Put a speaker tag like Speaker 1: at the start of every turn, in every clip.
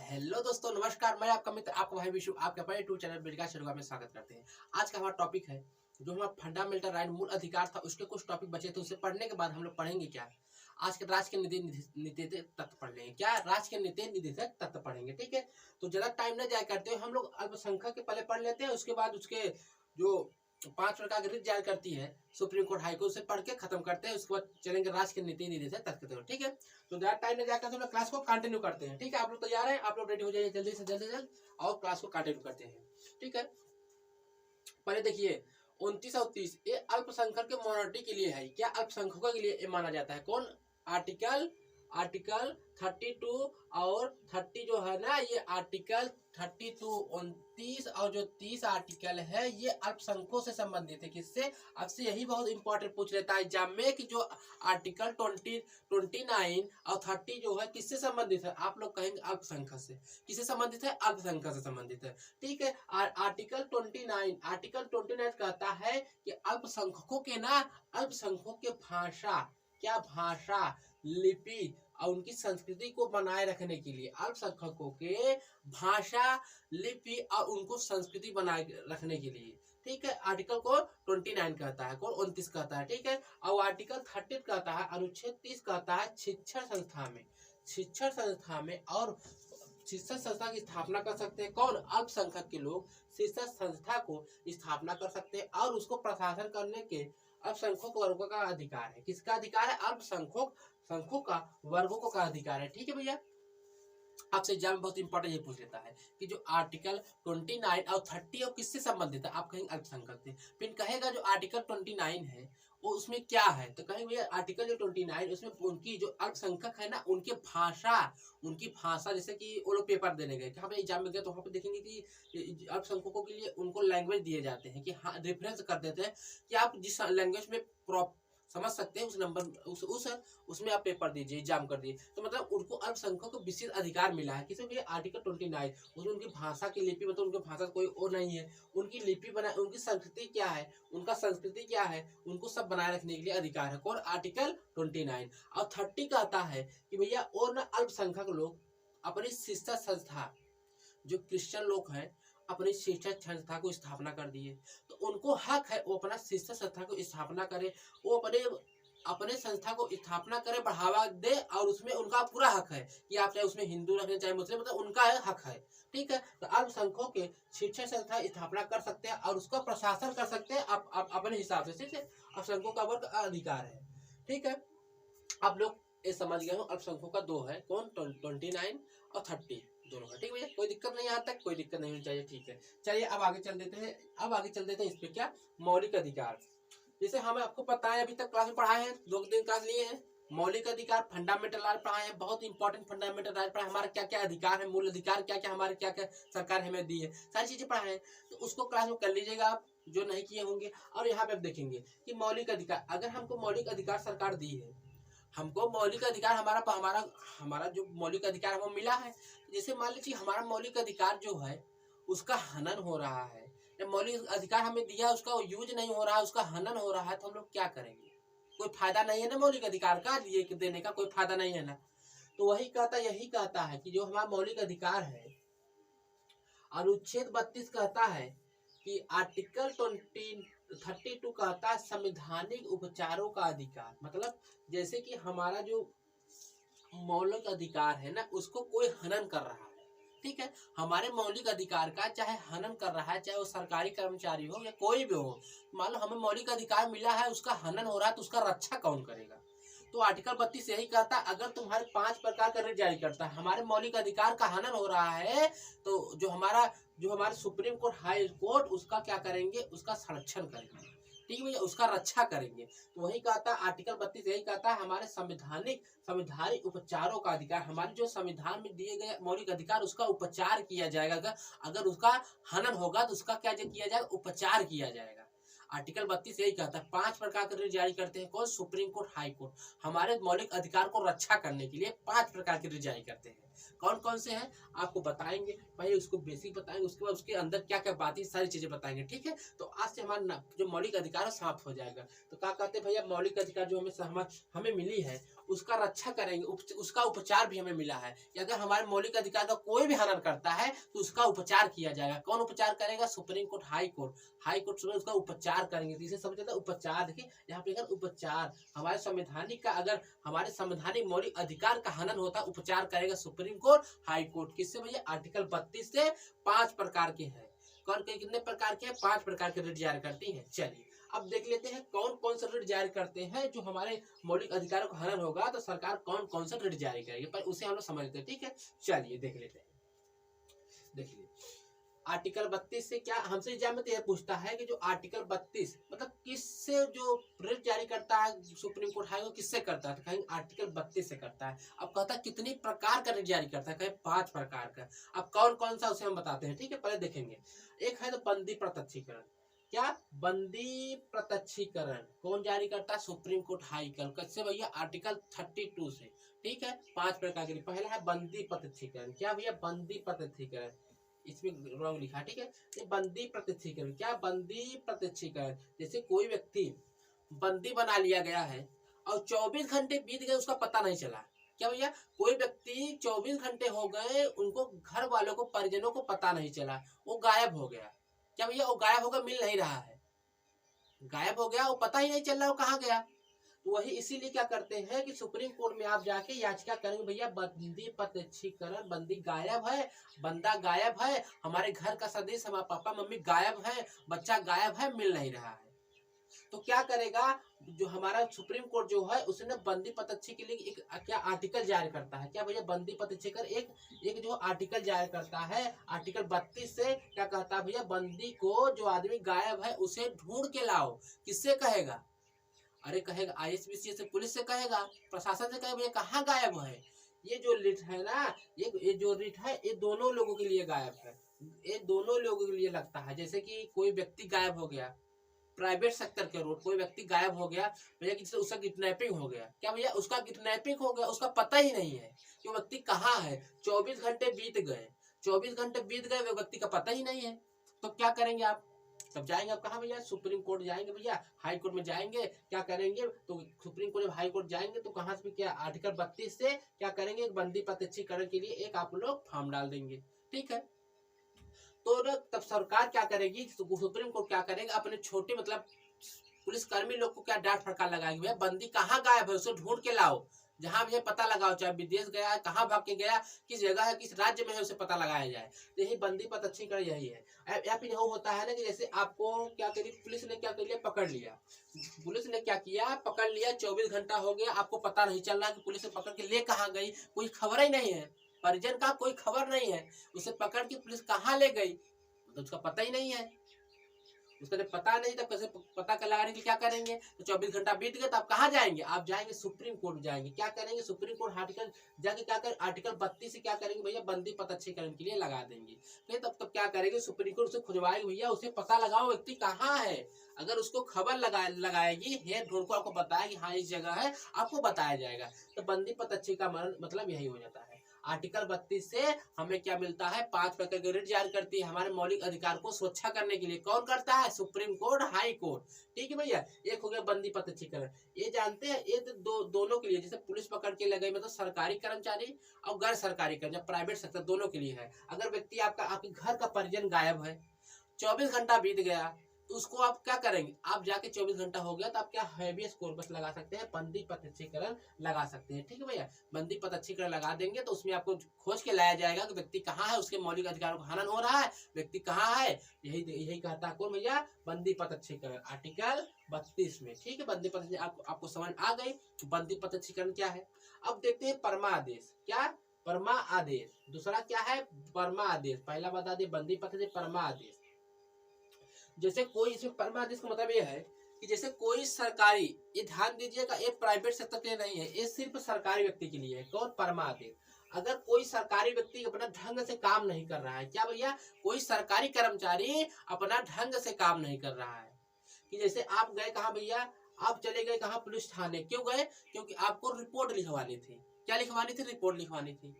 Speaker 1: Hello दोस्तों, नमस्कार। मैं आपका मित्र, आपका भाई विशु, आपके अपने यूट्यूब चैनल ब्रिजगाज शरुआ में स्वागत करते हैं। आज का हमारा टॉपिक है जो हमारा फंडामेंटल राइट, मूल अधिकार था, उसके कुछ टॉपिक बचे थे। उसे पढ़ने के बाद हम लोग पढ़ेंगे क्या, आज के राज के नीति तत्व पढ़ लेंगे। क्या राज के नीति तत्व पढ़ेंगे, ठीक है। तो ज्यादा टाइम न जाया करते हुए हम लोग अल्पसंख्यक के पहले पढ़ लेते हैं, उसके बाद उसके जो 5 प्रकार की रिट जारी करती है सुप्रीम कोर्ट, हाई कोर्ट से पढ़ के खत्म करते हैं। उसके बाद चलेंगे राज के नीति तत्व, ठीक है। तो ज्यादा टाइम में जाकर हम लोग क्लास को कंटिन्यू करते हैं, ठीक है। आप लोग तैयार हैं? आप लोग रेडी हो जाइए जल्दी से जल्द और क्लास को कंटिन्यू करते हैं, ठीक है। पहले देखिए 29 और 30 ये अल्पसंख्यक के मोनिटी के लिए है। क्या अल्पसंख्यकों के लिए ये माना जाता है? कौन? आर्टिकल 32 और 30 जो है ना, ये आर्टिकल 32, 29 और जो 30 आर्टिकल है ये अल्पसंख्यकों से संबंधित है। किससे? आपसे यही बहुत इंपॉर्टेंट पूछ लेता है एग्जाम में कि जो आर्टिकल 29 और 30 जो है किससे संबंधित है? आप लोग कहेंगे अल्पसंख्यक से। किससे संबंधित है? अल्पसंख्यक से संबंधित है, ठीक है। आर्टिकल 29 कहता है कि अल्पसंख्यकों के ना, अल्पसंख्यकों के भाषा, क्या भाषा, लिपि और उनकी संस्कृति को बनाए रखने के लिए, अल्पसंख्यकों के भाषा, लिपि और उनको संस्कृति बनाए रखने के लिए, ठीक है। आर्टिकल को 29 कहता है, कौन? 29 कहता है, ठीक है। और आर्टिकल 30 कहता है, अनुच्छेद 30 कहता है शिक्षण संस्था में और शिक्षण संस्था की स्थापना कर सकते हैं। कौन? अल्पसंख्यक के लोग शिक्षण संस्था को स्थापना कर सकते हैं और उसको प्रशासन करने के अल्पसंख्यक वर्गों का अधिकार है। किसका अधिकार है? अल्पसंख्यक का वर्गों का अधिकार है, ठीक है भैया। आपसे एग्जाम में बहुत इंपॉर्टेंट ये पूछ लेता है कि जो आर्टिकल 29 और 30 और किससे संबंधित है? आप कहेंगे अल्पसंख्यक से। फिर कहेगा जो आर्टिकल 29 है वो उसमें क्या है? तो कहेंगे भैया आर्टिकल जो 29 उसमें उनकी जो अल्पसंख्यक है ना, उनकी भाषा जैसे कि वो लोग पेपर देने गए, हाँ भाई एग्जाम में गए तो वहाँ पे देखेंगे कि अल्पसंख्यकों के लिए उनको लैंग्वेज दिए जाते हैं कि हाँ रेफरेंस कर देते हैं कि आप जिस लैंग्वेज में समझ सकते हैं उस नंबर उसमें आप पेपर दीजिए, एग्जाम कर दिए। तो मतलब उनको अल्पसंख्यकों को विशेष अधिकार मिला है। किसी भी आर्टिकल 29 उसमें उनकी भाषा की लिपि, मतलब उनकी भाषा कोई और नहीं है, उनकी लिपि बना, उनकी संस्कृति क्या है, उनका संस्कृति क्या है, उनको सब बनाए रखने के लिए अधिकार है। कौन? आर्टिकल 29। और 30 कहता है कि भैया और न अल्पसंख्यक लोग अपनी शिक्षा संस्था, जो क्रिश्चियन लोग हैं, अपनी शिक्षा संस्था को स्थापना कर दिए, तो उनको हक है वो अपना शिक्षा संस्था को स्थापना करे, वो अपने संस्था को स्थापना करे, बढ़ावा दे, और उसमें उनका पूरा हक है कि आप चाहे उसमें हिंदू रखें चाहे मुस्लिम, मतलब उनका हक है, ठीक है। तो अल्पसंख्यकों के शिक्षा संस्था स्थापना कर सकते हैं और उसका प्रशासन कर सकते हैं अपने हिसाब से, ठीक है। अल्पसंख्यकों का वर्ग अधिकार है, ठीक है। आप लोग ये समझ गए हो अल्पसंख्यकों का दो है, कौन? 29 और 30 दोनों है, ठीक भैया। कोई दिक्कत नहीं, यहाँ तक कोई दिक्कत नहीं होनी चाहिए, ठीक है। चलिए अब आगे चल देते हैं। इस पे क्या मौलिक अधिकार, जैसे हमें आपको पता है अभी तक क्लास में पढ़ाए हैं, 2 दिन क्लास लिए हैं। मौलिक अधिकार, फंडामेंटल राइट पढ़ाए हैं, बहुत इंपॉर्टेंट फंडामेंटल राइट पढ़ाए। हमारे क्या क्या अधिकार है, मूल अधिकार क्या क्या, हमारे क्या क्या सरकार हमें दी है, सारी चीजें पढ़ाए हैं। तो उसको क्लास में कर लीजिएगा आप जो नहीं किए होंगे। और यहाँ पे आप देखेंगे कि मौलिक अधिकार, अगर हमको मौलिक अधिकार सरकार दी है, हमको मौलिक अधिकार हमारा जो मौलिक अधिकार है वो मिला है। जैसे मान लीजिए हमारा मौलिक अधिकार जो है उसका हनन हो रहा है, या मौलिक अधिकार हमें दिया उसका यूज नहीं हो रहा है, उसका हनन हो रहा है, तो हम लोग क्या करेंगे? कोई फायदा नहीं है ना, मौलिक अधिकार का ये देने का कोई फायदा नहीं है ना। तो यही कहता है कि जो हमारा मौलिक अधिकार है, अनुच्छेद 32 कहता है कि आर्टिकल 32 कहता है संवैधानिक उपचारों का अधिकार। मतलब जैसे कि हमारा जो मौलिक अधिकार है ना, उसको कोई हनन कर रहा है, ठीक है। हमारे मौलिक अधिकार का चाहे हनन कर रहा है, चाहे वो सरकारी कर्मचारी हो या कोई भी हो, मान लो हमें मौलिक अधिकार मिला है, उसका हनन हो रहा है, तो उसका रक्षा कौन करेगा? तो आर्टिकल 32 यही कहता है, अगर तुम्हारे 5 प्रकार का रिट जारी करता है, हमारे मौलिक अधिकार का हनन हो रहा है, तो जो हमारे सुप्रीम कोर्ट, हाई कोर्ट, उसका क्या करेंगे? उसका संरक्षण करेंगे, ठीक है, उसका रक्षा करेंगे। तो वही कहता है आर्टिकल 32 यही कहता है, हमारे संवैधानिक उपचारों का अधिकार, हमारे जो संविधान में दिए गए मौलिक अधिकार उसका उपचार किया जाएगा। अगर उसका हनन होगा तो उसका क्या किया जाएगा? उपचार किया जाएगा। आर्टिकल 32 यही कहता है। 5 प्रकार के रिट जारी करते हैं, कौन? सुप्रीम कोर्ट, हाई कोर्ट, हमारे मौलिक अधिकार को रक्षा करने के लिए 5 प्रकार के रिट जारी करते हैं। कौन कौन से हैं आपको बताएंगे, पहले उसको बेसिक बताएंगे, उसके बाद उसके अंदर क्या क्या बातें सारी चीजें बताएंगे। ठीक है, तो आज से हमारा जो मौलिक अधिकार है समाप्त हो जाएगा। तो क्या कहते हैं भैया, मौलिक अधिकार जो हमें मिली है उसका रक्षा करेंगे, उसका उपचार भी हमें मिला है कि अगर हमारे मौलिक अधिकार का कोई भी हनन करता है तो उसका उपचार किया जाएगा। कौन उपचार करेगा? Supreme Court, High court. High court में उसका उपचार करेंगे। तो इसे समझ आता उपचार, देखिए यहाँ पे उपचार, हमारे संवैधानिक का अगर हमारे संवैधानिक मौलिक अधिकार का हनन होता है, उपचार करेगा सुप्रीम कोर्ट, हाई कोर्ट। किससे भैया? आर्टिकल 32 से 5 प्रकार के हैं। कौन कितने प्रकार के हैं? 5 प्रकार के रिट जारी करती है। चलिए अब देख लेते हैं कौन कौन सा रिट जारी करते हैं जो हमारे मौलिक अधिकारों का हनन होगा तो सरकार कौन कौन सा रिट जारी करेगी, पर उसे हम लोग समझते हैं। ठीक है, चलिए देख लेते हैं। देखिए आर्टिकल 32 से क्या हमसे एग्जाम में तो यह पूछता है कि जो आर्टिकल 32 मतलब किससे जो रिट जारी करता है सुप्रीम कोर्ट, हाई कोर्ट किससे करता है? तो कहेंगे आर्टिकल 32 से करता है। अब कहता है कितनी प्रकार का रिट जारी करता है? कहें 5 प्रकार का। अब कौन कौन सा उसे हम बताते हैं। ठीक है, पहले देखेंगे। एक है तो बंदी प्रत्यक्षीकरण। क्या? बंदी प्रत्यक्षीकरण कौन जारी करता है? Supreme Court, High court. कैसे भैया? आर्टिकल 32 से। ठीक है, 5 प्रकार के। पहला है बंदी प्रत्यक्षीकरण। क्या भैया? बंदी प्रत्यक्षीकरण, इसमें रॉन्ग लिखा। ठीक है, ये बंदी प्रत्यक्षीकरण। क्या? बंदी प्रत्यक्षीकरण, जैसे कोई व्यक्ति बंदी बना लिया गया है और 24 घंटे बीत गए उसका पता नहीं चला। क्या भैया? कोई व्यक्ति 24 घंटे हो गए, उनको घर वालों को, परिजनों को पता नहीं चला, वो गायब हो गया। क्या भैया? वो गायब होगा, मिल नहीं रहा है, गायब हो गया, वो पता ही नहीं चल रहा वो कहाँ गया। तो वही इसीलिए क्या करते हैं कि सुप्रीम कोर्ट में आप जाके याचिका करेंगे, भैया बंदी प्रत्यक्षीकरण, बंदी गायब है, बंदा गायब है, हमारे घर का सदस्य, हमारे पापा मम्मी गायब है, बच्चा गायब है, मिल नहीं रहा है। तो क्या करेगा जो हमारा सुप्रीम कोर्ट जो है उसने बंदी प्रत्यक्षी के लिए एक क्या आर्टिकल जारी करता है। क्या भैया? बंदी प्रत्यक्षी कर एक जो आर्टिकल जारी करता है, आर्टिकल 32 से क्या कहता है भैया? बंदी को, जो आदमी गायब है उसे ढूंढ के लाओ। किससे कहेगा? अरे कहेगा ISPC से, पुलिस से कहेगा, प्रशासन से कहेगा भैया कहाँ गायब है। ये जो रिट है ना, ये जो रिट है ये दोनों लोगों के लिए गायब है, ये दोनों लोगों के लिए लगता है। जैसे कि कोई व्यक्ति गायब हो गया, प्राइवेट सेक्टर के रोड कोई व्यक्ति गायब हो गया भैया, किसी उसका किडनैपिंग हो गया। क्या भैया? उसका किडनैपिंग हो गया, उसका पता ही नहीं है कि वो व्यक्ति कहाँ है। 24 घंटे बीत गए, 24 घंटे बीत गए, वो व्यक्ति का पता ही नहीं है। तो क्या करेंगे आप? तब जाएंगे आप कहाँ भैया? सुप्रीम कोर्ट जाएंगे भैया, हाई कोर्ट में जाएंगे। क्या करेंगे? तो सुप्रीम कोर्ट, हाई कोर्ट जाएंगे तो कहाँ से क्या आर्टिकल 32 से क्या करेंगे? एक बंदी प्रत्यक्षीकरण के लिए एक आप लोग फॉर्म डाल देंगे। ठीक है, तो तब सरकार क्या करेगी, सुप्रीम कोर्ट क्या करेगा, अपने छोटे मतलब पुलिसकर्मी लोग को क्या डांट फटकार लगाएगी, भैया बंदी कहाँ गायब है उसे ढूंढ के लाओ, जहां भी पता लगाओ, चाहे विदेश गया है, कहाँ भाग के गया, किस जगह है, किस राज्य में है, उसे पता लगाया जाए। तो यही बंदी प्रत्यक्षीकरण यही है। या फिर यह होता है ना कि जैसे आपको क्या करी, पुलिस ने क्या कर लिया, पकड़ लिया, पुलिस ने क्या किया, पकड़ लिया, 24 घंटा हो गया, आपको पता नहीं चल रहा कि पुलिस ने पकड़ के ले कहाँ गई, कोई खबर ही नहीं है, परिजन का कोई खबर नहीं है, उसे पकड़ के पुलिस कहाँ ले गई तो उसका पता ही नहीं है। उसका जब पता नहीं तब कैसे पता कर लगाने के लिए क्या करेंगे? तो 24 घंटा बीत गए तो आप कहाँ जाएंगे? आप जाएंगे सुप्रीम कोर्ट जाएंगे। क्या करेंगे? सुप्रीम कोर्ट आर्टिकल जाके क्या करें, आर्टिकल 32 से क्या करेंगे भैया? बंदी प्रत्यक्षीकरण के लिए लगा देंगे। फिर तब क्या करेंगे? सुप्रीम कोर्ट उसे खुजवाएगी, भैया उसे पता लगाओ व्यक्ति कहाँ है। अगर उसको खबर लगाएगी, हेड ढूंढ को आपको बताएगी हाँ इस जगह है, आपको बताया जाएगा। तो बंदी प्रत्यक्षी का मतलब यही हो जाता है। आर्टिकल 32 से हमें क्या मिलता है? 5 प्रकार के रिट जारी करती है हमारे मौलिक अधिकार को सुरक्षा करने के लिए। कौन करता है? Supreme Court, High Court. ठीक है भैया, एक हो गया बंदी प्रत्यक्षीकरण। ये जानते हैं ये दोनों के लिए, जैसे पुलिस पकड़ के ले गई मतलब सरकारी कर्मचारी और गैर सरकारी कर्मचारी, प्राइवेट सेक्टर, दोनों के लिए है। अगर व्यक्ति आपके घर का परिजन गायब है, 24 घंटा बीत गया, तो उसको आप क्या करेंगे? आप जाके 24 घंटा हो गया तो आप क्या हैबियस कॉर्पस लगा सकते हैं, बंदी प्रत्यक्षीकरण लगा सकते हैं। ठीक है भैया, बंदी प्रत्यक्षीकरण लगा देंगे तो उसमें आपको खोज के लाया जाएगा कि व्यक्ति कहाँ है, उसके मौलिक अधिकारों का हनन हो रहा है, व्यक्ति कहाँ है, यही कहता है कौन भैया? बंदी प्रत्यक्षीकरण, आर्टिकल 32 में। ठीक है, बंदी प्रत्यक्षीकरण आपको समझ आ गई बंदी प्रत्यक्षीकरण क्या है। अब देखते हैं परमा आदेश। क्या? परमा आदेश। दूसरा क्या है? परमा आदेश। पहला बता दे बंदी प्रत्यक्षीकरण, परमा आदेश। जैसे कोई, इसमें परमादेश का मतलब ये है कि जैसे कोई सरकारी, ये ध्यान दीजिएगा, ये प्राइवेट सेक्टर के लिए नहीं है, ये सिर्फ सरकारी व्यक्ति के लिए है। कौन? परमादेश। अगर कोई सरकारी व्यक्ति अपना ढंग से काम नहीं कर रहा है, क्या भैया? कोई सरकारी कर्मचारी अपना ढंग से काम नहीं कर रहा है, कि जैसे आप गए कहाँ भैया? आप चले गए कहाँ? पुलिस थाने। क्यों गए? क्योंकि आपको रिपोर्ट लिखवानी थी। क्या लिखवानी थी? रिपोर्ट लिखवानी थी।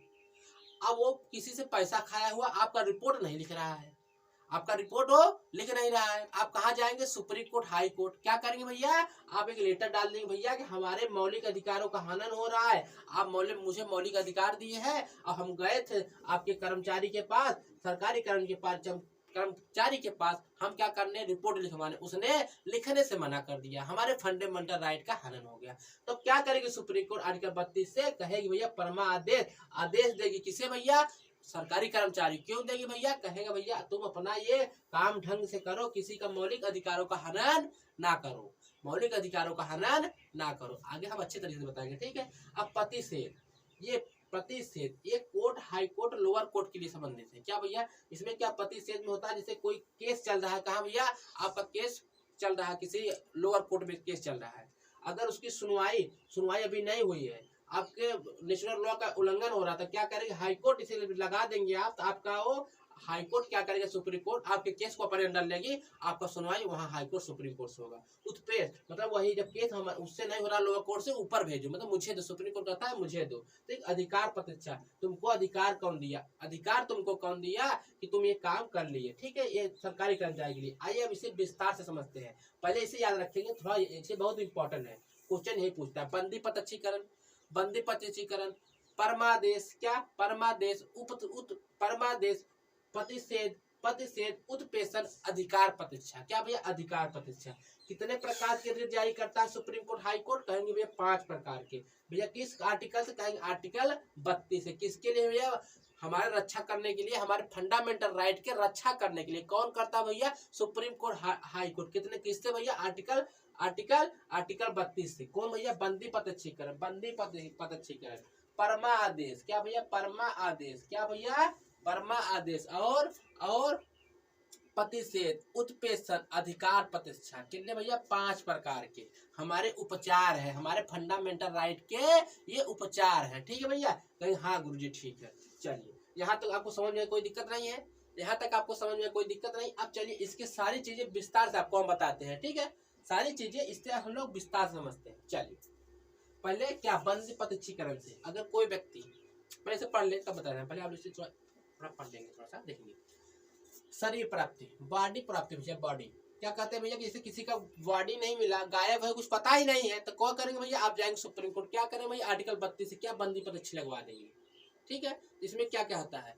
Speaker 1: अब वो किसी से पैसा खाया हुआ आपका रिपोर्ट नहीं लिख रहा है, आपका रिपोर्ट वो लिख नहीं रहा है, आप कहाँ जाएंगे? Supreme Court, High court. क्या करेंगे भैया? आप एक लेटर डाल देंगे भैया कि हमारे मौलिक अधिकारों का हनन हो रहा है, आप मुझे मौलिक अधिकार दिए हैं और हम गए थे आपके कर्मचारी के पास, सरकारी कर्मचारी के पास, हम क्या करने? रिपोर्ट लिखवाने, उसने लिखने से मना कर दिया, हमारे फंडामेंटल राइट का हनन हो गया। तो क्या करेगी सुप्रीम कोर्ट? आर्टिकल 32 से कहेगी भैया परमा आदेश देगी। किसे भैया? सरकारी कर्मचारी। क्यों देगी भैया? कहेगा भैया तुम अपना ये काम ढंग से करो, किसी का मौलिक अधिकारों का हनन ना करो, मौलिक अधिकारों का हनन ना करो। आगे हम अच्छे तरीके से बताएंगे, ठीक है। अब प्रतिषेध, ये प्रतिषेध ये court, High court, lower court के लिए संबंधित है। क्या भैया? इसमें क्या प्रतिषेध में होता है? जैसे कोई केस चल रहा है, कहाँ भैया? आपका केस चल रहा है, किसी लोअर कोर्ट में केस चल रहा है, अगर उसकी सुनवाई अभी नहीं हुई है, आपके नेशनल लॉ का उल्लंघन हो रहा था, क्या करेंगे? हाई कोर्ट इसे लगा देंगे आप, तो आपका वो हाई कोर्ट क्या करेगा? सुप्रीम कोर्ट आपके केस को अपने अंडर लेगी, आपका सुनवाई वहाँ हाई कोर्ट सुप्रीम कोर्ट से होगा। उत्प्रेष मतलब वही, जब केस हम उससे नहीं हो रहा लोअर कोर्ट से, ऊपर भेजो, मतलब मुझे दो, सुप्रीम कोर्ट कहता है मुझे दो। तो एक अधिकार प्रतिष्ठा, तुमको अधिकार कौन दिया? अधिकार तुमको कौन दिया कि तुम ये काम कर लिए, ठीक है। ये सरकारी कर्मचारी के लिए। आइए अब इसे विस्तार से समझते हैं। पहले इसे याद रखेंगे, थोड़ा इसे बहुत इंपॉर्टेंट है, क्वेश्चन यही पूछता है। बंदी पदच्छीकरण, बंदी पदच्छीकरण, परमादेश, क्या? परमादेश, परमादेश, प्रतिषेध, उत्प्रेषण, अधिकार प्रतिष्ठा। क्या भैया? अधिकार प्रतिष्ठा। कितने प्रकार के रिट जारी करता है सुप्रीम कोर्ट, हाई कोर्ट? कहेंगे भैया 5 प्रकार के। भैया किस आर्टिकल से? कहेंगे आर्टिकल 32 से। किसके लिए भैया? हमारे रक्षा करने के लिए, हमारे फंडामेंटल राइट के रक्षा करने के लिए। कौन करता भैया? Supreme Court, High court. कितने किससे भैया? आर्टिकल 32 से। कौन भैया? बंदी पदच्छीकरण, बंदी पदच्छीकरण। परमा आदेश, क्या भैया? परमा आदेश, क्या भैया? परमा आदेश। और प्रतिषेध, उत्प्रेषण, अधिकार प्रतिष्ठा। कितने भैया? 5 प्रकार के हमारे उपचार है, हमारे फंडामेंटल राइट के ये उपचार है, ठीक है भैया? कहीं हाँ गुरुजी ठीक है। चलिए यहाँ तक आपको समझ में कोई दिक्कत नहीं है, यहाँ तक आपको समझ में कोई दिक्कत नहीं। अब चलिए इसके सारी चीजें विस्तार से आपको हम बताते हैं, ठीक है। सारी चीजें इससे हम लोग विस्तार से समझते हैं। चलिए पहले क्या? बंदी पदच्छीकरण से अगर कोई व्यक्ति, पहले से पढ़ ले तब बता रहे हैं, पहले आप इसे थोड़ा पढ़ लेंगे, थोड़ा सा देखेंगे। शरीर प्राप्ति, बॉडी प्राप्ति भैया, बॉडी क्या कहते हैं भैया? कि जैसे किसी का बॉडी नहीं मिला, गायब है, कुछ पता ही नहीं है, तो क्या करेंगे भैया? आप जाएंगे सुप्रीम कोर्ट, क्या करें भैया? आर्टिकल 32 से क्या? बंदी पदच्छी लगवा देंगे, ठीक है। इसमें क्या क्या होता है?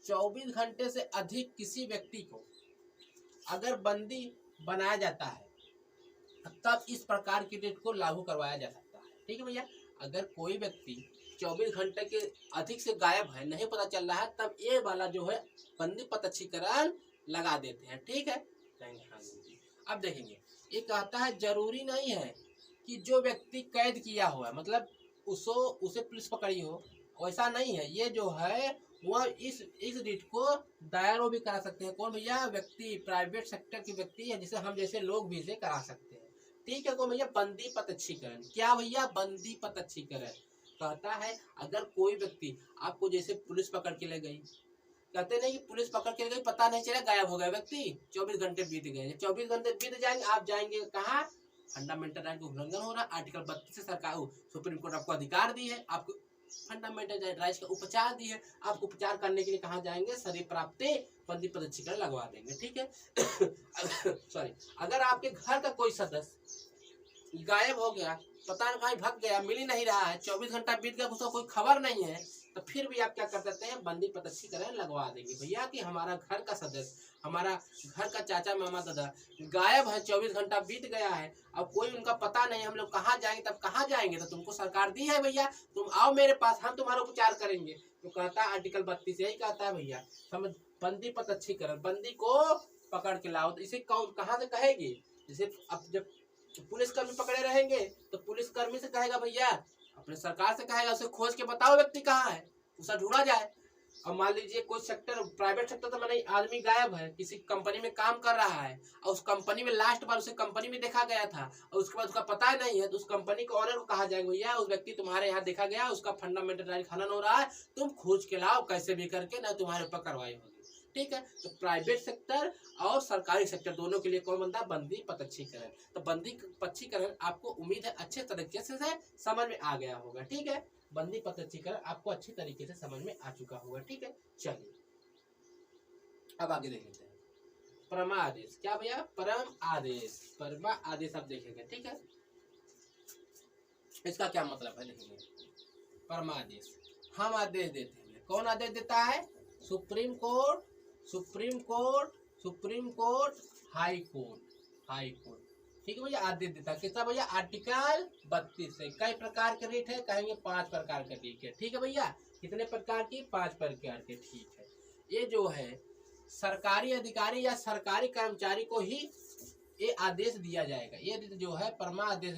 Speaker 1: 24 घंटे से अधिक किसी व्यक्ति को अगर बंदी बनाया जाता है तब इस प्रकार की डेट को लागू करवाया जा सकता है, ठीक है भैया। अगर कोई व्यक्ति 24 घंटे के अधिक से गायब है, नहीं पता चल रहा है, तब ये वाला जो है बंदी पदच्छीकरण लगा देते हैं, ठीक है। अब देखेंगे, ये कहता है जरूरी नहीं है कि जो व्यक्ति कैद किया हुआ है, मतलब उसे पुलिस पकड़ी हो, वैसा नहीं है। ये जो है वह इस रिट को दायर भी करा सकते हैं। कौन भैया? व्यक्ति, प्राइवेट सेक्टर के व्यक्ति है, जिसे हम जैसे लोग भी इसे करा सकते हैं, ठीक है। कौन भैया? बंदी पदच्छीकरण। क्या भैया? बंदी पदच्छीकरण कहता है अगर कोई व्यक्ति आपको जैसे पुलिस पकड़ के ले गई, कहते नहीं कि पुलिस पकड़ के ले गई, पता नहीं चला, गायब हो गया व्यक्ति, 24 घंटे बीत गए। 24 घंटे बीत जाएंगे, आप जाएंगे कहाँ? फंडामेंटल राइट का उल्लंघन हो रहा है, आर्टिकल 32 से सरकार सुप्रीम कोर्ट आपको अधिकार दी है, आपको फंडामेंटल राइट्स का उपचार दी है, आप उपचार करने के लिए कहाँ जाएंगे? शरीर प्राप्ति, बंदी पदच्छीकरण लगवा देंगे, ठीक है। सॉरी, अगर आपके घर का कोई सदस्य गायब हो गया, पता नहीं कहीं भग गया, मिल ही नहीं रहा है, 24 घंटा बीत गया, उसका कोई खबर नहीं है, तो फिर भी आप क्या कर सकते हैं? बंदी पदच्छीकरण लगवा देंगे भैया कि हमारा घर का सदस्य, हमारा घर का चाचा मामा दादा गायब है, 24 घंटा बीत गया है, अब कोई उनका पता नहीं, हम लोग कहाँ जाएंगे? तब कहाँ जाएंगे? तो तुमको सरकार दी है भैया, तुम आओ मेरे पास, हम तुम्हारा उपचार करेंगे। तो कहता है आर्टिकल 32 यही कहता है भैया, समझ, बंदी पदच्छीकरण, बंदी को पकड़ के लाओ। तो इसे कहाँ से कहेगी? जैसे अब जब पुलिसकर्मी पकड़े रहेंगे तो पुलिसकर्मी से कहेगा भैया, अपने सरकार से कहेगा, उसे खोज के बताओ व्यक्ति कहाँ है, उसे ढूंढा जाए। अब मान लीजिए कोई सेक्टर, प्राइवेट सेक्टर तो मैंने आदमी गायब है, किसी कंपनी में काम कर रहा है, और उस कंपनी में लास्ट बार उसे कंपनी में देखा गया था, और उसके बाद उसका पता नहीं है, तो उस कंपनी के ऑनर को कहा जाएगा भैया उस व्यक्ति तुम्हारे यहाँ देखा गया, उसका फंडामेंटल राइट हनन हो रहा है, तुम खोज के लाओ कैसे भी करके, ना तुम्हारे ऊपर कार्रवाई होगी, ठीक है। तो प्राइवेट सेक्टर और सरकारी सेक्टर दोनों के लिए कौन बनता है? बंदी पदच्छीकरण। तो बंदी पदच्छीकरण आपको उम्मीद है अच्छे तरीके से समझ में आ गया होगा, ठीक है। बंदी पत्रचीकरण आपको अच्छी तरीके से समझ में आ चुका होगा। ठीक है, चलिए अब आगे देख लेते हैं। परमा आदेश क्या भैया, परम आदेश, परमा आदेश आप देखेंगे। ठीक है, इसका क्या मतलब है देखेंगे। परमा आदेश, हम आदेश देते हैं। कौन आदेश देता है? Supreme court, supreme court, supreme Court, High court, High Court. ठीक है भैया, आदेश देता है कितना भैया? आर्टिकल 32 से। कई प्रकार के रेट है? कहेंगे 5 प्रकार के रेट है। ठीक है भैया, कितने प्रकार की? 5 प्रकार के। ठीक है, ये जो है सरकारी अधिकारी या सरकारी कर्मचारी को ही ये आदेश दिया जाएगा। ये रिट जो है परमा आदेश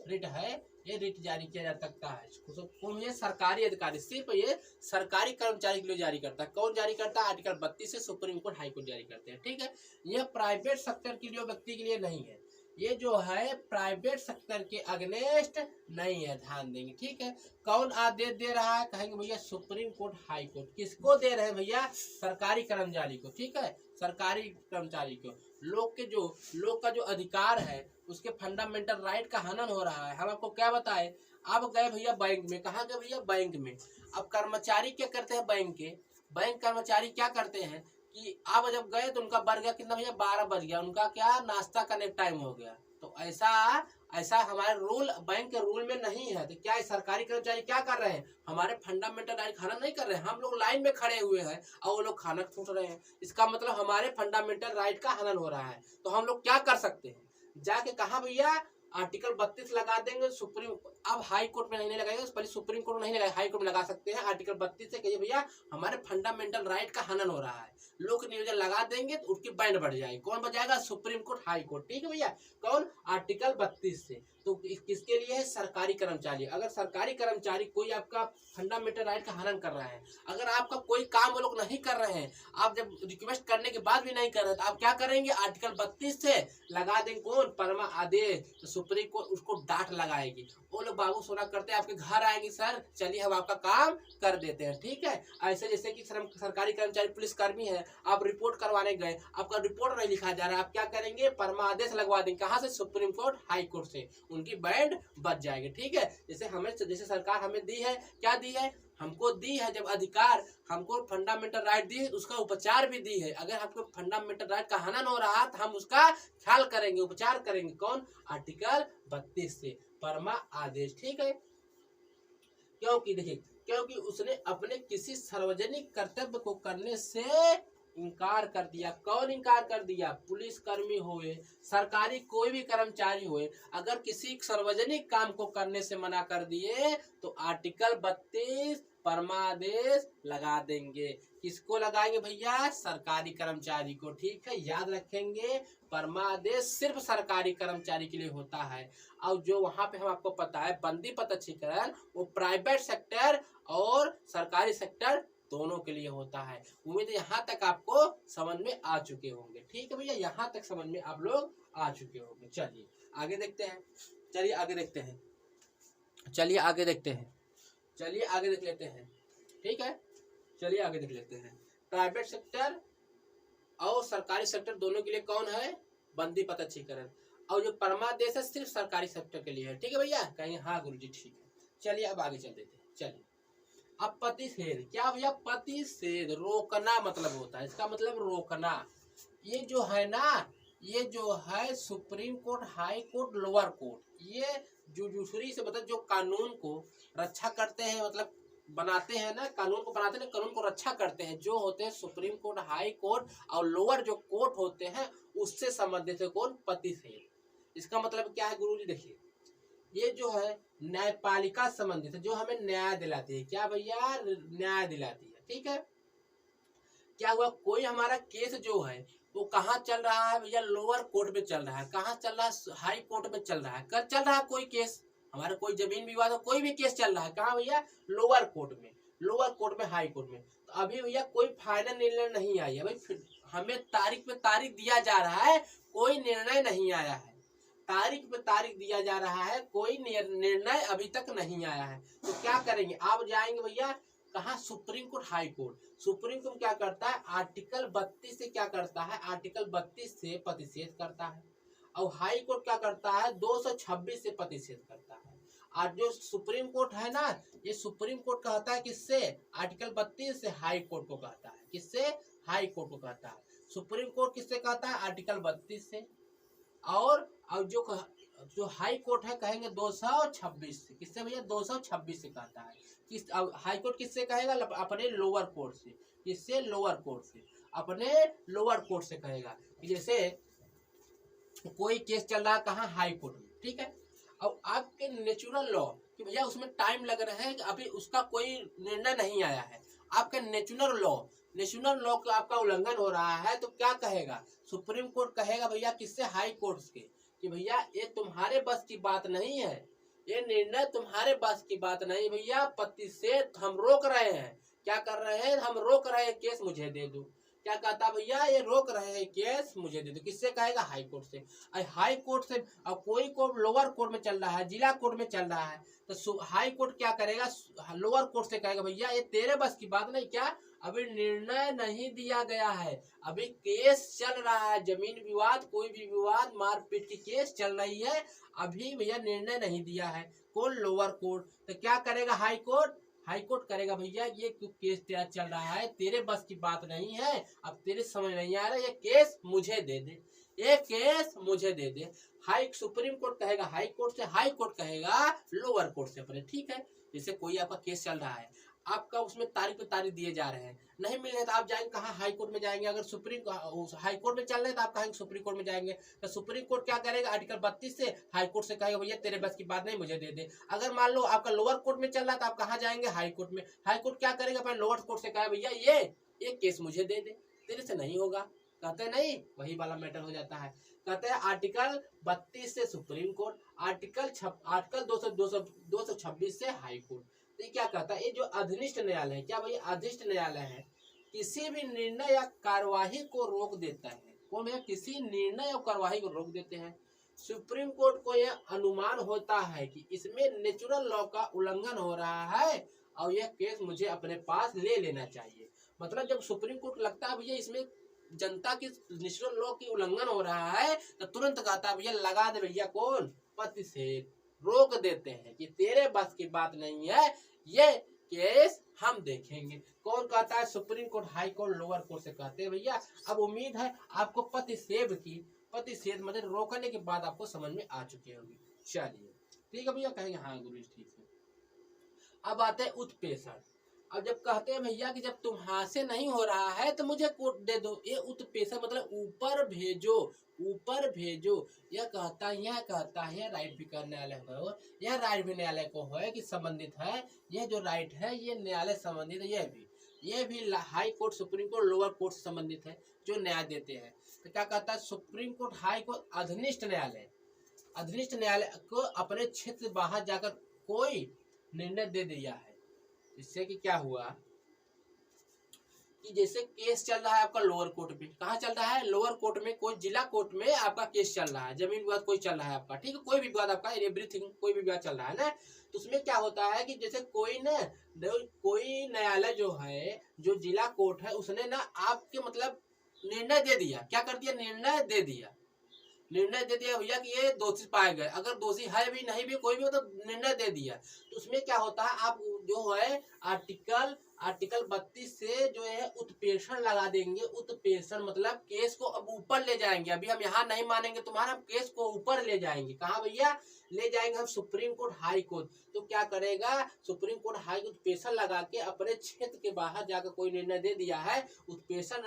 Speaker 1: रिट है, ये रिट जारी किया जा सकता है। कौन? ये सरकारी अधिकारी, सिर्फ ये सरकारी कर्मचारी के लिए जारी करता है। कौन जारी करता है? आर्टिकल 32 से सुप्रीम कोर्ट, हाई कोर्ट जारी करते हैं। ठीक है, यह प्राइवेट सेक्टर के लिए, व्यक्ति के लिए नहीं है। ये जो है प्राइवेट सेक्टर के अगेंस्ट नहीं है, ध्यान देंगे। ठीक है, कौन आदेश दे रहा है? कहेंगे भैया सुप्रीम कोर्ट, हाई कोर्ट। किसको दे रहे हैं भैया? सरकारी कर्मचारी को। ठीक है, सरकारी कर्मचारी को। लोग का जो अधिकार है, उसके फंडामेंटल राइट का हनन हो रहा है। हम आपको क्या बताएं, आप गए भैया बैंक में। कहाँ गए भैया? बैंक में। अब कर्मचारी क्या करते हैं? बैंक कर्मचारी क्या करते हैं कि आप जब गए तो उनका बढ़ गया कितना भैया? 12 बज गया, उनका क्या नाश्ता करने टाइम हो गया। तो ऐसा हमारे रूल, बैंक के रूल में नहीं है। तो क्या सरकारी कर्मचारी क्या कर रहे हैं? हमारे फंडामेंटल राइट खाना नहीं कर रहे हैं। हम लोग लाइन में खड़े हुए हैं और वो लोग खाना छूट रहे हैं। इसका मतलब हमारे फंडामेंटल राइट का हनन हो रहा है। तो हम लोग क्या कर सकते हैं? जाके कहा भैया आर्टिकल 32 लगा देंगे। सुप्रीम, अब हाई कोर्ट में नहीं लगाएंगे, पहले सुप्रीम कोर्ट में नहीं लगाए, हाई कोर्ट में लगा सकते हैं। आर्टिकल 32 से कहिए भैया हमारे फंडामेंटल राइट का हनन हो रहा है। लोक नियोजन लगा देंगे तो उसकी बैंड बढ़ जाएगी। कौन बजाएगा? Supreme Court, High Court. ठीक है भैया, कौन? आर्टिकल 32 से। तो किसके लिए है? सरकारी कर्मचारी। अगर सरकारी कर्मचारी कोई आपका फंडामेंटल राइट का हनन कर रहा है, अगर आपका कोई काम वो लोग नहीं कर रहे हैं, आप जब रिक्वेस्ट करने के बाद भी नहीं कर रहे तो आप क्या करेंगे? आर्टिकल 32 से लगा देंगे। कौन? परमा आदेश। तो सुप्रीम कोर्ट उसको डांट लगाएगी। वो लोग बाबू सोना करते हैं, आपके घर आएंगे, सर चलिए हम आपका काम कर देते हैं। ठीक है, ऐसे जैसे कि सरकारी कर्मचारी पुलिसकर्मी है, आप रिपोर्ट करवाने गए, आपका रिपोर्ट नहीं लिखा जा रहा है, आप क्या करेंगे? परमा आदेश लगवा देंगे। कहाँ से? सुप्रीम कोर्ट, हाई कोर्ट से। उनकी बैंड बच जाएगी। ठीक है, जैसे सरकार हमें दी है, क्या दी है? हमको दी है जब अधिकार, हमको फंडामेंटल राइट दी है, उसका उपचार भी दी है। अगर हमको फंडामेंटल राइट का हनन हो रहा है तो हम उसका ख्याल करेंगे, उपचार करेंगे। कौन? आर्टिकल 32 से परमा आदेश। ठीक है, क्योंकि देखिए, क्योंकि उसने अपने किसी सार्वजनिक कर्तव्य को करने से इनकार कर दिया। कौन इनकार कर दिया? पुलिसकर्मी हुए, सरकारी कोई भी कर्मचारी हुए, अगर किसी सार्वजनिक काम को करने से मना कर दिए तो आर्टिकल 32 परमादेश लगा देंगे। किसको लगाएंगे भैया? सरकारी कर्मचारी को। ठीक है, याद रखेंगे, परमादेश सिर्फ सरकारी कर्मचारी के लिए होता है। और जो वहां पे हम आपको पता है बंदी पत्रचीकरण, वो प्राइवेट सेक्टर और सरकारी सेक्टर दोनों के लिए होता है। उम्मीद है यहाँ तक आपको समझ में आ चुके होंगे। ठीक है भैया, यहाँ तक समझ में आप लोग आ चुके होंगे। चलिए आगे देखते हैं, चलिए आगे देखते हैं, चलिए आगे देखते हैं, चलिए आगे देख लेते हैं। ठीक है, चलिए आगे देख लेते हैं। प्राइवेट सेक्टर और सरकारी सेक्टर दोनों के लिए कौन है? बंदी पत्रचीकरण। और जो परमादेश है सिर्फ सरकारी सेक्टर के लिए है। ठीक है भैया, कहेंगे हाँ गुरुजी ठीक है। चलिए अब आगे चल देते हैं। चलिए अब प्रतिषेध क्या भैया? प्रतिषेध रोकना मतलब होता है, इसका मतलब रोकना। ये जो है ना, ये जो है supreme Court, High court, lower court, ये जुडिशरी से मतलब जो कानून को रक्षा करते हैं, मतलब बनाते हैं ना, कानून को बनाते हैं, कानून को रक्षा करते हैं, जो होते हैं सुप्रीम कोर्ट, हाई कोर्ट और लोअर जो कोर्ट होते हैं, उससे संबंधित है कौन? प्रतिषेध। इसका मतलब क्या है गुरुजी? देखिए, ये जो है न्यायपालिका संबंधित है, जो हमें न्याय दिलाती है। क्या भैया? न्याय दिलाती है। ठीक है, क्या हुआ? कोई हमारा केस जो है वो कहाँ चल रहा है भैया? लोअर कोर्ट में चल रहा है। कहाँ चल रहा है? हाई कोर्ट में चल रहा है। कब चल रहा है कोई केस? हमारा कोई जमीन विवाद हो, कोई भी केस चल रहा है, कहाँ भैया? लोअर कोर्ट में, लोअर कोर्ट में, हाई कोर्ट में। तो अभी भैया कोई फाइनल निर्णय नहीं आया है भाई, हमें तारीख पे तारीख दिया जा रहा है, कोई निर्णय नहीं आया है। तारीख पे तारीख दिया जा रहा है, कोई निर्णय अभी तक नहीं आया है। तो क्या करेंगे? आप जाएंगे भैया कहाँ? Supreme Court, High court. Supreme court क्या करता है? आर्टिकल 32 से क्या करता है? आर्टिकल 32 से प्रतिषेध करता है। और हाई कोर्ट क्या करता है? 226 से प्रतिषेध करता है। और जो सुप्रीम कोर्ट है ना, ये सुप्रीम कोर्ट कहता है किससे, आर्टिकल 32 से हाई कोर्ट को कहता है, किससे, हाई कोर्ट को कहता है। सुप्रीम कोर्ट किससे कहता है, आर्टिकल 32 से। और अब जो हाई कोर्ट है कहेंगे 226 से, किससे भैया, 226 से कहता है। किस अब हाई कोर्ट किससे कहेगा, अपने लोअर कोर्ट से, किससे, लोअर कोर्ट से, अपने लोअर कोर्ट से कहेगा। जैसे कोई केस चल रहा है कहाँ, हाई कोर्ट में, ठीक है। अब आपके नेचुरल लॉ कि भैया उसमें टाइम लग रहा है, अभी उसका कोई निर्णय नहीं आया है, आपका नेशनल लॉ का आपका उल्लंघन हो रहा है, तो क्या कहेगा, सुप्रीम कोर्ट कहेगा भैया किससे, हाई कोर्ट के, कि भैया ये तुम्हारे बस की बात नहीं है, ये निर्णय तुम्हारे बस की बात नहीं भैया, पति से हम रोक रहे हैं। क्या कर रहे हैं, हम रोक रहे हैं, केस मुझे दे दो। क्या कहता भैया, ये रोक रहे हैं, केस मुझे दे दो। किससे कहेगा, हाई कोर्ट से। हाई कोर्ट से अब कोई कोर्ट लोअर कोर्ट में चल रहा है, जिला कोर्ट में चल रहा है, तो हाई कोर्ट क्या करेगा, लोअर कोर्ट से कहेगा भैया ये तेरे बस की बात नहीं, क्या अभी निर्णय नहीं दिया गया है, अभी केस चल रहा है, जमीन विवाद, कोई भी विवाद, मारपीट की केस चल रही है, अभी भैया निर्णय नहीं दिया है, कौन, लोअर कोर्ट। तो क्या करेगा, हाई कोर्ट, हाई कोर्ट करेगा भैया ये केस चल रहा है, तेरे बस की बात नहीं है, अब तेरे समझ नहीं आ रहा, ये केस मुझे दे दे, ये केस मुझे दे दे। हाई सुप्रीम कोर्ट कहेगा हाई कोर्ट से, हाई कोर्ट कहेगा लोअर कोर्ट से अपने, ठीक है। जैसे कोई आपका केस चल रहा है, आपका उसमें तारीख पे तारीख दिए जा रहे हैं, नहीं मिल रहे तो आप जाएंगे कहाँ, हाई कोर्ट में जाएंगे। अगर हाई कोर्ट में चल रहे हैं तो आप कहेंगे सुप्रीम कोर्ट में जाएंगे, तो सुप्रीम कोर्ट क्या करेगा, आर्टिकल 32 से हाई कोर्ट से कहेगा भैया तेरे बस की बात नहीं, मुझे दे दे। अगर मान लो आपका लोअर कोर्ट में चल रहा है तो आप कहाँ जाएंगे, हाई कोर्ट में। हाई कोर्ट क्या करेगा, अपने लोअर कोर्ट से कहेगा भैया ये केस मुझे दे दे, तेरे से नहीं होगा। कहते नहीं, वही वाला मैटर हो जाता है। कहते हैं आर्टिकल 32 से सुप्रीम कोर्ट, आर्टिकल 226 से हाई कोर्ट। तो ये क्या कहता है, ये जो अधिनिष्ठ न्यायालय है, क्या भैया, अधिनिष्ठ न्यायालय है, किसी भी निर्णय या कार्यवाही को रोक देता है। कौन भैया, किसी निर्णय या कार्यवाही को रोक देते हैं। सुप्रीम कोर्ट को यह अनुमान होता है कि इसमें नेचुरल लॉ का उल्लंघन हो रहा है और यह केस मुझे अपने पास ले लेना चाहिए। मतलब जब सुप्रीम कोर्ट लगता है भैया इसमें जनता की नेचुरल लॉ की उल्लंघन हो रहा है, तो तुरंत कहता है भैया लगा दे भैया, कौन, पति से रोक देते हैं कि तेरे बस की बात नहीं है, ये केस हम देखेंगे। कौन कहता है, supreme Court, High court, lower court से कहते हैं भैया। अब उम्मीद है आपको प्रतिषेध मतलब रोकने के बाद आपको समझ में आ चुकी होगी। चलिए ठीक है भैया, कहेंगे हाँ गुरु ठीक है। अब आते हैं उत्प्रेषण। अब जब कहते हैं भैया कि जब तुम्हारे से नहीं हो रहा है तो मुझे कोर्ट दे दो, ये उत्प्रेषण मतलब ऊपर भेजो, ऊपर भेजो। यह कहता है राइट भी कर न्यायालय को, यह राइट भी न्यायालय को है कि संबंधित है, यह जो राइट है ये न्यायालय संबंधित है, यह भी high court, supreme court, lower court से संबंधित है जो न्याय देते हैं। तो क्या कहता है, सुप्रीम कोर्ट, हाई कोर्ट, अधिनिष्ठ न्यायालय को अपने क्षेत्र से बाहर जाकर कोई निर्णय दे दिया है। इससे कि क्या हुआ कि जैसे केस चल रहा है आपका लोअर कोर्ट में, कहाँ चल रहा है, लोअर कोर्ट में, कोई जिला कोर्ट में आपका केस चल रहा है, जमीन विवाद कोई चल रहा है आपका, ठीक है, कोई भी विवाद आपका, एवरीथिंग कोई भी विवाद चल रहा है ना। तो उसमें क्या होता है कि जैसे कोई न्यायालय जो है, जो जिला कोर्ट है, उसने ना आपके मतलब निर्णय दे दिया। क्या कर दिया, निर्णय दे दिया भैया कि ये दोषी पाए गए, अगर दोषी है भी नहीं भी कोई भी हो तो निर्णय दे दिया। तो उसमें क्या होता है, आप जो है आर्टिकल 32 से जो है उत्प्रेषण लगा देंगे। उत्प्रेषण मतलब केस को अब ऊपर ले जाएंगे, अभी हम यहाँ नहीं मानेंगे तुम्हारा, हम केस को ऊपर ले जाएंगे। कहाँ भैया, ले जाएंगे हम सुप्रीम कोर्ट, हाई कोर्ट। तो क्या करेगा, सुप्रीम कोर्ट, हाई कोर्ट उत्प्रेषण लगा के अपने क्षेत्र के बाहर जाकर कोई निर्णय दे दिया है, उत्प्रेषण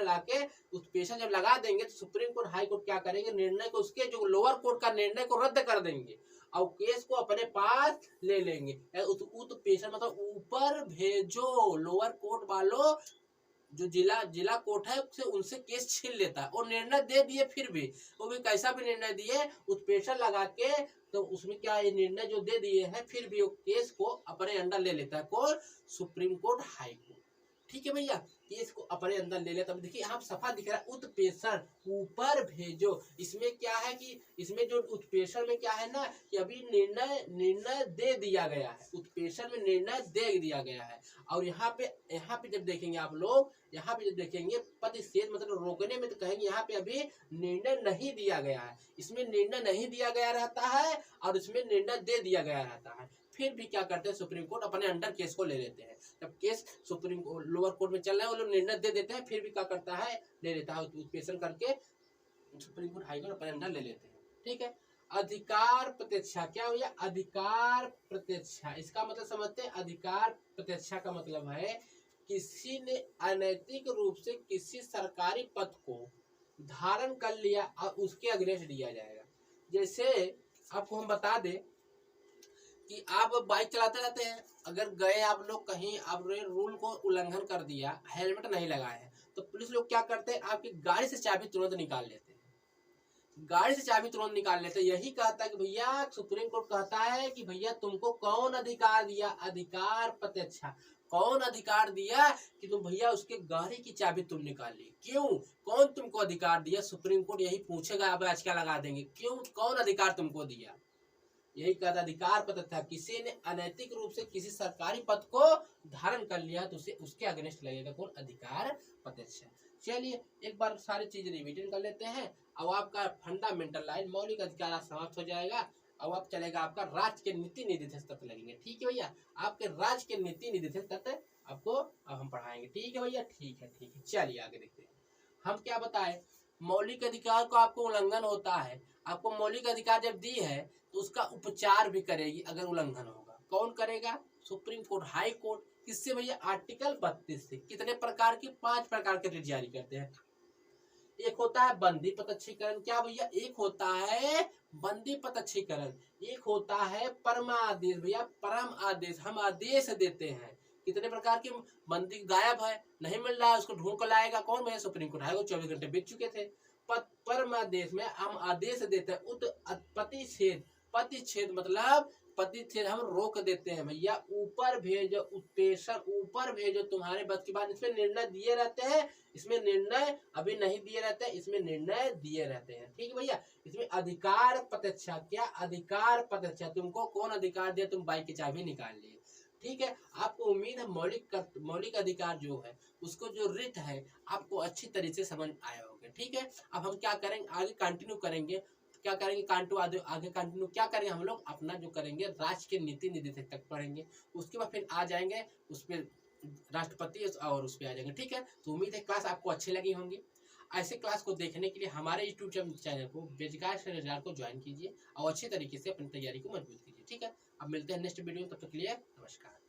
Speaker 1: जब लगा देंगे तो सुप्रीम कोर्ट, हाई कोर्ट क्या करेंगे, निर्णय को, उसके जो लोअर कोर्ट का निर्णय को रद्द कर देंगे और केस को अपने पास ले लेंगे। उत्प्रेषण मतलब ऊपर भेजो, लोअर कोर्ट वालों जो जिला कोर्ट है उनसे केस छीन लेता है और निर्णय दे दिए, फिर भी वो भी कैसा भी निर्णय दिए, उत्प्रेषण लगा के, तो उसमें क्या ये निर्णय जो दे दिए हैं फिर भी वो केस को अपने अंडर ले लेता है। कौन, सुप्रीम कोर्ट, हाई कोर्ट, ठीक है भैया, केस को अपने अंदर ले लेता है। देखिए यहाँ सफा दिख रहा है, उत्प्रेषण, ऊपर भेजो। इसमें क्या है कि इसमें जो उत्प्रेषण में क्या है ना कि अभी निर्णय दे दिया गया है, उत्प्रेषण में निर्णय दे दिया गया है। और यहाँ पे जब देखेंगे आप लोग, यहाँ पे जब देखेंगे प्रतिषेध मतलब रोकने में, तो कहेंगे यहाँ पे अभी निर्णय नहीं दिया गया है, इसमें निर्णय नहीं दिया गया रहता है और इसमें निर्णय दे दिया गया रहता है। फिर भी क्या करते हैं, सुप्रीम कोर्ट अपने अंडर केस को ले लेते हैं। जब केस सुप्रीम लोअर कोर्ट में चल रहा है, वो लोग निर्णय दे देते हैं, फिर भी क्या करता है, ले लेता है, पेशन करके सुप्रीम कोर्ट हाई कोर्ट अपने अंडर ले लेते हैं। ठीक है। अधिकार प्रत्यक्षा क्या हुआ, अधिकार प्रत्यक्षा, इसका मतलब समझते हैं। अधिकार प्रत्यक्षा का मतलब है किसी ने अनैतिक रूप से किसी सरकारी पद को धारण कर लिया और उसके अगेंस्ट दिया जाएगा। जैसे आपको हम बता दें कि आप बाइक चलाते रहते हैं, अगर गए आप लोग कहीं, आपने रूल को उल्लंघन कर दिया, हेलमेट नहीं लगाए हैं, तो पुलिस लोग क्या करते हैं, आपकी गाड़ी से चाबी तुरंत निकाल लेते हैं, गाड़ी से चाबी तुरंत निकाल लेते हैं। यही कहता है कि भैया, सुप्रीम कोर्ट कहता है कि भैया तुमको कौन अधिकार दिया, अधिकार प्रत्यक्षा, कौन अधिकार दिया कि तुम भैया उसके गाड़ी की चाबी तुम निकाल ली, क्यों, कौन तुमको अधिकार दिया, सुप्रीम कोर्ट यही पूछेगा। अब आज क्या लगा देंगे, क्यों, कौन अधिकार तुमको दिया, यही कहता अधिकार प्रत्यक्षा। किसी ने अनैतिक रूप से किसी सरकारी पद को धारण कर लिया तो उसे उसके अगेंस्ट लगेगा कौन, अधिकार प्रत्यक्षा। चलिए एक बार सारी चीजें रिवीजन कर लेते हैं। अब आपका फंडामेंटल लाइन मौलिक अधिकार समाप्त हो जाएगा। अब आप चलेगा आपका राज्य के नीति निदेशक तत्व लगेंगे। ठीक है भैया, आपके राज्य के नीति निदेशक तत्व आपको अब हम पढ़ाएंगे। ठीक है भैया, ठीक है, ठीक है। चलिए आगे देखते हैं। हम क्या बताएं, मौलिक अधिकार को आपको उल्लंघन होता है, आपको मौलिक अधिकार जब दी है तो उसका उपचार भी करेगी अगर उल्लंघन होगा। कौन करेगा, सुप्रीम कोर्ट, हाई कोर्ट। किससे भैया, आर्टिकल 32 से। कितने प्रकार की, 5 प्रकार के रिट जारी करते हैं। एक होता है बंदी प्रत्यक्षीकरण, क्या भैया, एक होता है बंदी प्रत्यक्षीकरण, एक होता है परमादेश। भैया परम आदेश, हम आदेश देते हैं। कितने प्रकार के, बंदी गायब है, नहीं मिल रहा है, उसको ढूंढ कर लाएगा कौन भैया, सुप्रीम कोर्ट, हाई कोर्ट 24 घंटे बीत चुके थे। परमादेश में हम आदेश देते हैं। प्रतिच्छेद, प्रतिच्छेद मतलब प्रतिच्छेद हम रोक देते हैं भैया, ऊपर भेजो, उत्प्रेषण ऊपर भेजो, तुम्हारे बस की बात। इसमें निर्णय दिए रहते हैं, इसमें निर्णय अभी नहीं दिए रहते हैं, इसमें निर्णय दिए रहते हैं। ठीक है भैया। इसमें अधिकार प्रत्यक्षा, क्या अधिकार प्रत्यक्षा, तुमको कौन अधिकार दिया, तुम बाइक की चाबी निकाल लिए। ठीक है। आपको उम्मीद है मौलिक अधिकार जो है उसको जो रिट है आपको अच्छी तरीके से समझ आया होगा। ठीक है। अब हम क्या करेंगे, आगे कंटिन्यू करेंगे। क्या करेंगे, आगे कंटिन्यू क्या करेंगे, हम लोग अपना जो करेंगे राज्य के नीति निदेशक तक पढ़ेंगे। उसके बाद फिर आ जाएंगे उस पर राष्ट्रपति और उस पर आ जाएंगे। ठीक है। तो उम्मीद है क्लास आपको अच्छी लगी होंगी। ऐसे क्लास को देखने के लिए हमारे यूट्यूब चैनल को बेरोजगार से रोजगार को ज्वाइन कीजिए और अच्छे तरीके से अपनी तैयारी को मजबूत कीजिए। ठीक है। अब मिलते हैं नेक्स्ट वीडियो में, तब तक के लिए नमस्कार।